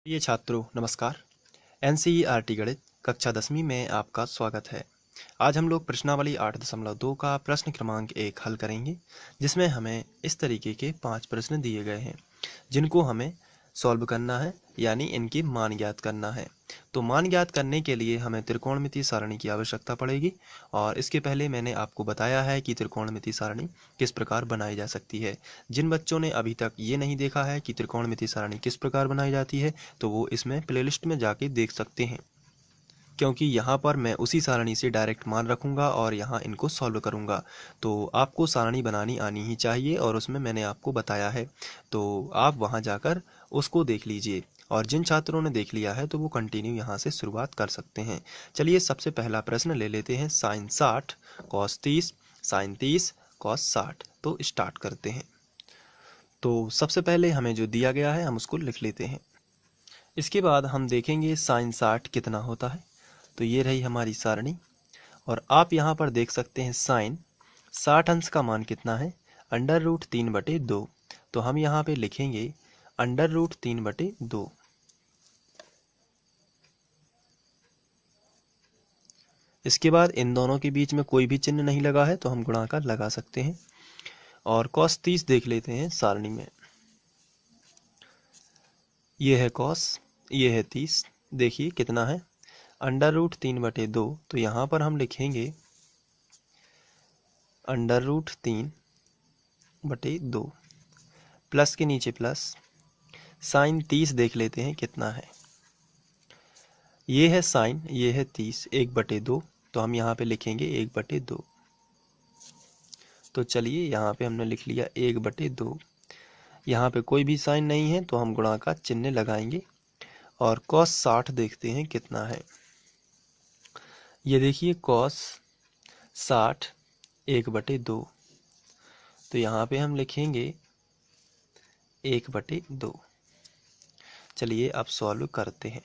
प्रिय छात्रों नमस्कार। एनसीईआरटी गणित कक्षा 10वीं में आपका स्वागत है। आज हम लोग प्रश्नावली 8.2 का प्रश्न क्रमांक 1 हल करेंगे, जिसमें हमें इस तरीके के 5 प्रश्न दिए गए हैं जिनको हमें सॉल्व करना है, यानी इनकी मान ज्ञात करना है। तो मान ज्ञात करने के लिए हमें त्रिकोणमितीय सारणी की आवश्यकता पड़ेगी, और इसके पहले मैंने आपको बताया है कि त्रिकोणमितीय सारणी किस प्रकार बनाई जा सकती है। जिन बच्चों ने अभी तक ये नहीं देखा है कि त्रिकोणमितीय सारणी किस प्रकार बनाई जाती है, तो वो इसमें प्लेलिस्ट में जाके देख सकते हैं, क्योंकि यहाँ पर मैं उसी सारणी से डायरेक्ट मान रखूँगा और यहाँ इनको सॉल्व करूँगा। तो आपको सारणी बनानी आनी ही चाहिए, और उसमें मैंने आपको बताया है, तो आप वहाँ जाकर उसको देख लीजिए। और जिन छात्रों ने देख लिया है तो वो कंटिन्यू यहाँ से शुरुआत कर सकते हैं। चलिए सबसे पहला प्रश्न ले लेते हैं। Sine 60 cos 30 sine 30 cos 60। तो स्टार्ट करते हैं। तो सबसे पहले हमें जो दिया गया है हम उसको लिख लेते हैं। इसके बाद हम देखेंगे साइन 60 कितना होता है। तो ये रही हमारी सारणी, और आप यहाँ पर देख सकते हैं साइन 60 अंश का मान कितना है, √3/2। तो हम यहाँ पे लिखेंगे √3/2। इसके बाद इन दोनों के बीच में कोई भी चिन्ह नहीं लगा है तो हम गुणाकार लगा सकते हैं। और cos 30 देख लेते हैं सारणी में। ये है cos, ये है 30। देखिए कितना है, √3/2। तो यहाँ पर हम लिखेंगे √3/2 प्लस के नीचे प्लस। साइन 30 देख लेते हैं कितना है। ये है साइन, ये है 30, 1/2। तो हम यहाँ पे लिखेंगे 1/2। तो चलिए यहाँ पे हमने लिख लिया 1/2। यहाँ पे कोई भी साइन नहीं है तो हम गुणा का चिन्ह लगाएंगे। और cos 60 देखते हैं कितना है। ये देखिए cos 60 1/2। तो यहाँ पे हम लिखेंगे 1/2। चलिए अब सॉल्व करते हैं।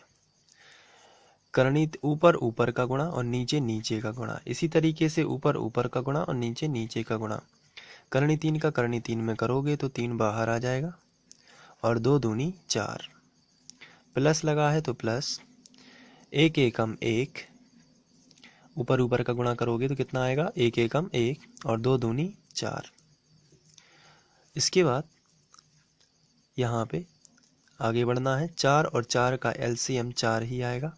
करनी ऊपर ऊपर का गुणा और नीचे नीचे का गुणा, इसी तरीके से ऊपर ऊपर का गुणा और नीचे नीचे का गुणा। करनी 3 का करनी 3 में करोगे तो 3 बाहर आ जाएगा, और 2 दूनी 4। प्लस लगा है तो प्लस, 1 एकम 1। ऊपर ऊपर का गुणा करोगे तो कितना आएगा, 1 एकम 1 और 2 दूनी 4। इसके बाद यहाँ पे आगे बढ़ना है। 4 और 4 का एलसीएम 4 ही आएगा।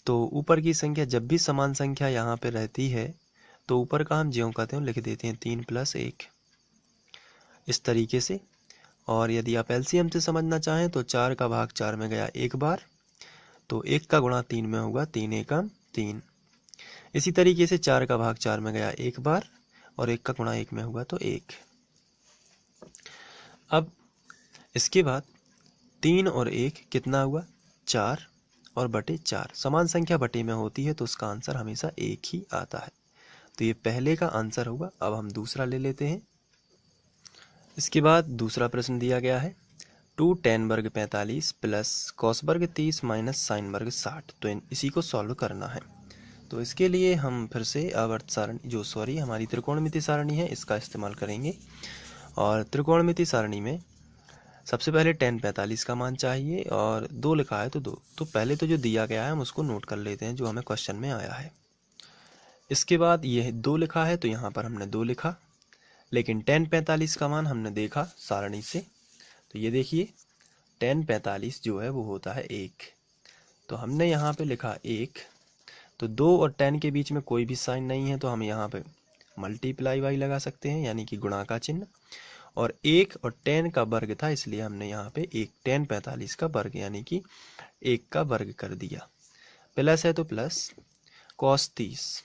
तो ऊपर की संख्या जब भी समान संख्या यहाँ पे रहती है तो ऊपर का हम ज्यों कहते हैं लिख देते हैं 3 + 1, इस तरीके से। और यदि आप एलसीएम से समझना चाहें तो 4 का भाग 4 में गया एक बार, तो 1 का गुणा 3 में होगा, 3 एकम 3। इसी तरीके से 4 का भाग 4 में गया एक बार, और 1 का गुणा 1 में होगा तो 1। अब इसके बाद 3 और 1 कितना हुआ, 4 और बटे 4। समान संख्या बटे में होती है तो उसका आंसर हमेशा 1 ही आता है। तो ये पहले का आंसर होगा। अब हम दूसरा ले लेते हैं। इसके बाद दूसरा प्रश्न दिया गया है 2 tan वर्ग 45 प्लस cos वर्ग 30 माइनस sin वर्ग 60। तो इसी को सॉल्व करना है। तो इसके लिए हम फिर से आवर्त सारणी हमारी त्रिकोणमितीय सारणी है, इसका इस्तेमाल करेंगे। और त्रिकोणमितीय सारणी में सबसे पहले tan 45 का मान चाहिए, और 2 लिखा है तो 2। तो पहले तो जो दिया गया है हम उसको नोट कर लेते हैं, जो हमें क्वेश्चन में आया है। इसके बाद यह 2 लिखा है तो यहाँ पर हमने 2 लिखा, लेकिन tan 45 का मान हमने देखा सारणी से। तो ये देखिए tan 45 जो है वो होता है 1। तो हमने यहाँ पे लिखा 1। तो 2 और tan के बीच में कोई भी साइन नहीं है तो हम यहाँ पे मल्टीप्लाई बाई लगा सकते हैं, यानी कि गुणा का चिन्ह। और 1 और tan का वर्ग था, इसलिए हमने यहाँ पे 1 tan 45 का वर्ग यानी कि 1 का वर्ग कर दिया। प्लस है तो प्लस cos 30।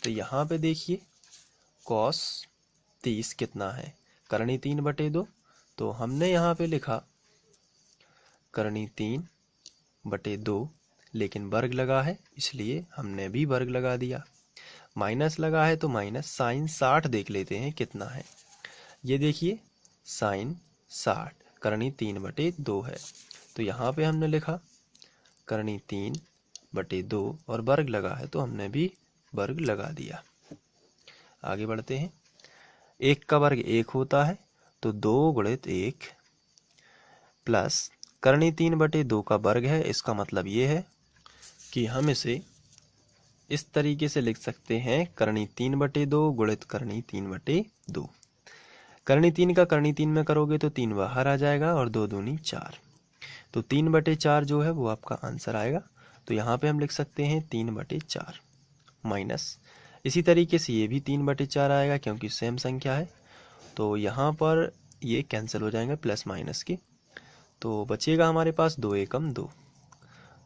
तो यहाँ पे देखिए cos 30 कितना है, करनी 3/2। तो हमने यहाँ पे लिखा करनी 3/2, लेकिन वर्ग लगा है इसलिए हमने भी वर्ग लगा दिया। माइनस लगा है तो माइनस। साइन 60 देख लेते हैं कितना है। ये देखिए साइन 60 करनी 3/2 है। तो यहाँ पे हमने लिखा करनी 3/2 और वर्ग लगा है तो हमने भी वर्ग लगा दिया। आगे बढ़ते हैं। 1 का वर्ग 1 होता है, तो 2 × 1 प्लस करनी 3/2 का वर्ग है, इसका मतलब ये है कि हम इसे इस तरीके से लिख सकते हैं, करनी 3/2 गुणित करनी 3/2। करनी 3 का करनी 3 में करोगे तो 3 बाहर आ जाएगा और 2 दूनी 4, तो 3/4 जो है वो आपका आंसर आएगा। तो यहाँ पे हम लिख सकते हैं 3/4 माइनस, इसी तरीके से ये भी 3/4 आएगा क्योंकि सेम संख्या है, तो यहाँ पर ये कैंसिल हो जाएंगे प्लस माइनस के, तो बचेगा हमारे पास 2 एकम 2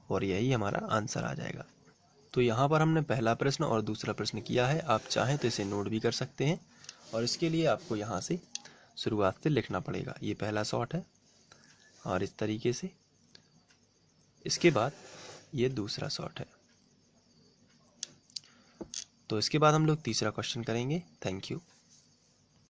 और यही हमारा आंसर आ जाएगा। तो यहाँ पर हमने पहला प्रश्न और दूसरा प्रश्न किया है, आप चाहें तो इसे नोट भी कर सकते हैं और इसके लिए आपको यहाँ से शुरुआत से लिखना पड़ेगा। ये पहला शॉट है और इस तरीके से, इसके बाद ये दूसरा शॉट है। तो इसके बाद हम लोग तीसरा क्वेश्चन करेंगे। Thank you.